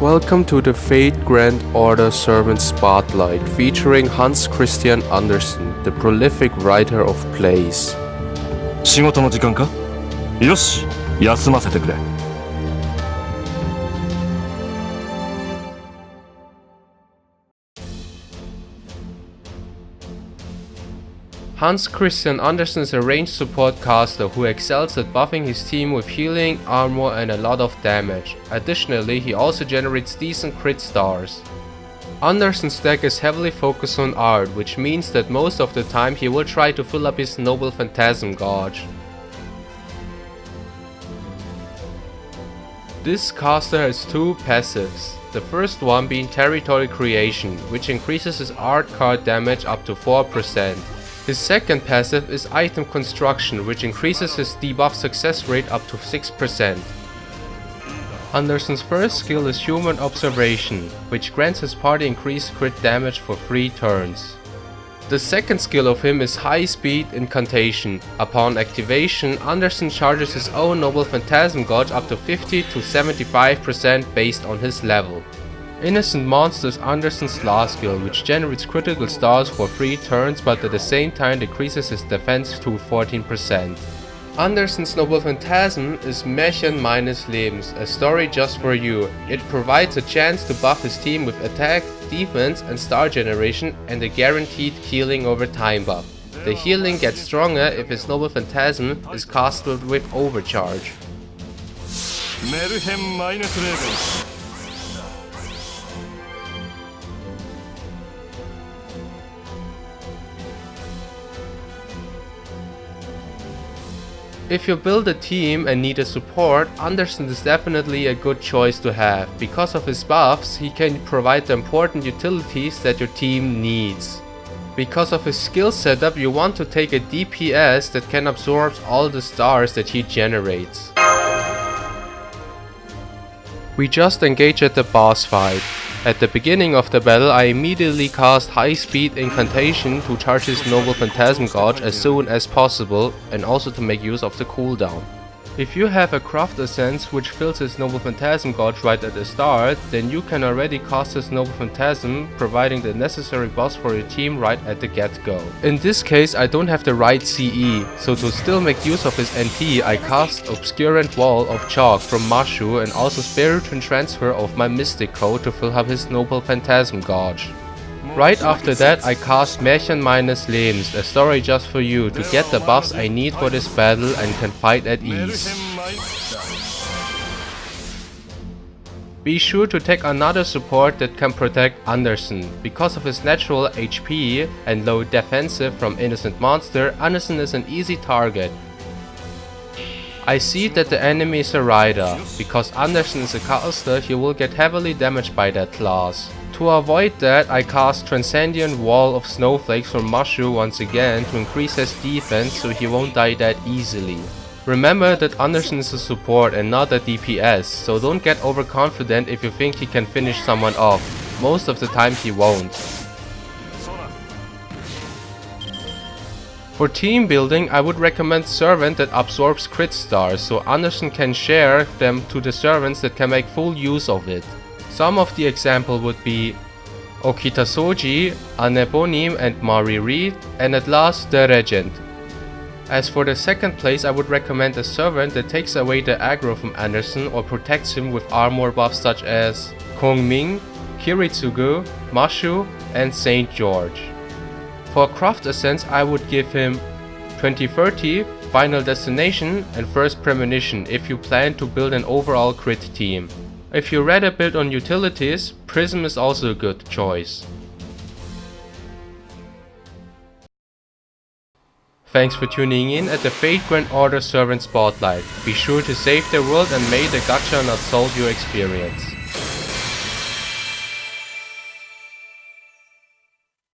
Welcome to the Fate Grand Order Servant Spotlight featuring Christean Andersen, the prolific writer of plays. 仕事の時間か？よし、休ませてくれ。Christean Andersen is a ranged support caster who excels at buffing his team with healing, armor and a lot of damage. Additionally, he also generates decent crit stars. Andersen's deck is heavily focused on art, which means that most of the time he will try to fill up his noble phantasm gauge. This caster has two passives, the first one being territory creation, which increases his art card damage up to 4%. His second passive is item construction, which increases his debuff success rate up to 6%. Andersen's first skill is human observation, which grants his party increased crit damage for 3 turns. The second skill of him is high speed incantation. Upon activation, Andersen charges his own noble phantasm gauge up to 50 to 75% based on his level. Innocent Monster is Andersen's last skill, which generates critical stars for 3 turns but at the same time decreases his defense to 14%. Andersen's Noble Phantasm is Märchen minus Lebens, a story just for you. It provides a chance to buff his team with attack, defense and star generation and a guaranteed healing over time buff. The healing gets stronger if his Noble Phantasm is casted with overcharge. Märchen minus Lebens. If you build a team and need a support, Andersen is definitely a good choice to have. Because of his buffs, he can provide the important utilities that your team needs. Because of his skill setup, you want to take a DPS that can absorb all the stars that he generates. We just engage at the boss fight. At the beginning of the battle, I immediately cast high speed incantation to charge his noble phantasm gauge as soon as possible and also to make use of the cooldown. If you have a craft essence which fills his noble phantasm gauge right at the start, then you can already cast his noble phantasm, providing the necessary buffs for your team right at the get-go. In this case I don't have the right CE, so to still make use of his NT I cast Obscurant Wall of Chalk from Mashu and also Spiritual Transfer of my Mystic Code to fill up his noble phantasm gauge. Right after that I cast Märchen minus Lebens, a story just for you, to get the buffs I need for this battle and can fight at ease. Be sure to take another support that can protect Andersen. Because of his natural HP and low defensive from Innocent Monster, Andersen is an easy target. I see that the enemy is a rider. Because Andersen is a caster, he will get heavily damaged by that class. To avoid that, I cast Transcendent Wall of Snowflakes from Mashu once again to increase his defense so he won't die that easily. Remember that Andersen is a support and not a DPS, so don't get overconfident if you think he can finish someone off. Most of the time he won't. For team building, I would recommend Servant that absorbs crit stars, so Andersen can share them to the servants that can make full use of it. Some of the example would be Okitasoji, Anebonim and Mari Reed, and at last the Regent. As for the second place, I would recommend a servant that takes away the aggro from Andersen or protects him with armor buffs such as Kongming, Kiritsugu, Mashu and Saint George. For craft essence, I would give him 2030, Final Destination and First Premonition if you plan to build an overall crit team. If you read a bit on utilities, Prism is also a good choice. Thanks for tuning in at the Fate Grand Order Servant Spotlight. Be sure to save the world and may the gacha not solve your experience.